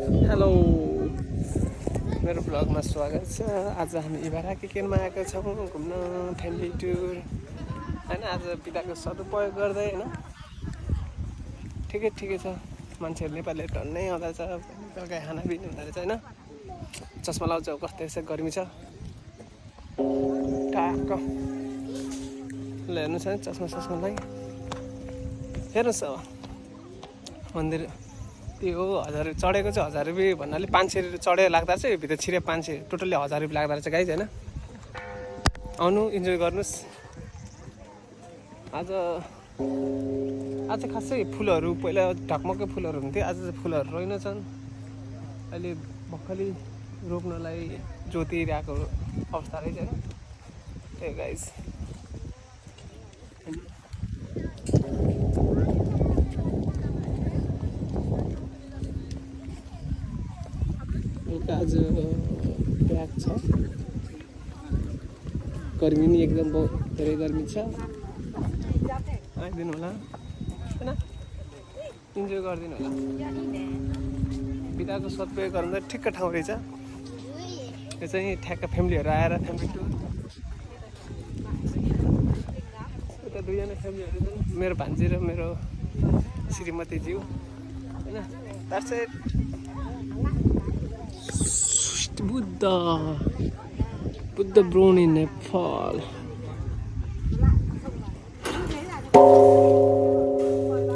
Hello मेरो ब्लगमा स्वागत छ। आज हामी इबाराकी केनमा आएका छौँ घुम्न फ्यामिली टुर हैन। आज पिताको सदुपयोग गर्दै हैन ठिकै छ। मान्छेहरू नेपालीले टन्नै आउँदा छ, बेलुका खाना पनि हुँदो रहेछ हैन। चस्मा लाउँछ कस्तो यसो गर्मी छ टाक्क ल हेर्नुहोस् है चस्मालाई हेर्नुहोस्। अब मन्दिर त्यो हो 1000 चढेको चाहिँ 1000 रुपियाँ भन्नाले 500 रुपियाँ चढेर लाग्दा चाहिँ भित्र छिरे 500 टोटल्ली 1000 रुपियाँ लाग्दो रहेछ गाइज हैन। आउनु इन्जोय गर्नुहोस्। आज खासै फुलहरू पहिला ढकमक्कै फुलहरू हुन्थ्यो, आज चाहिँ फुलहरू रहेनछन्। अहिले भर्खरै रोप्नलाई जोतिरहेको अवस्था रहेछ हैन। त्यही गाइज आज ब्याग छ। गर्मी नि एकदम धेरै गर्मी छ। आइदिनु होला हैन, इन्जोय गरिदिनु होला। बिदाको सदुपयोग गर्दा ठिक्क ठाउँ रहेछ यो चाहिँ। ठ्याक्क फ्यामिलीहरू आएर फ्यामिली टुर यता दुईजना फ्यामिलीहरू छन्, मेरो भान्जी र मेरो श्रीमती ज्यू हैन। That's it. Buddha born in Nepal.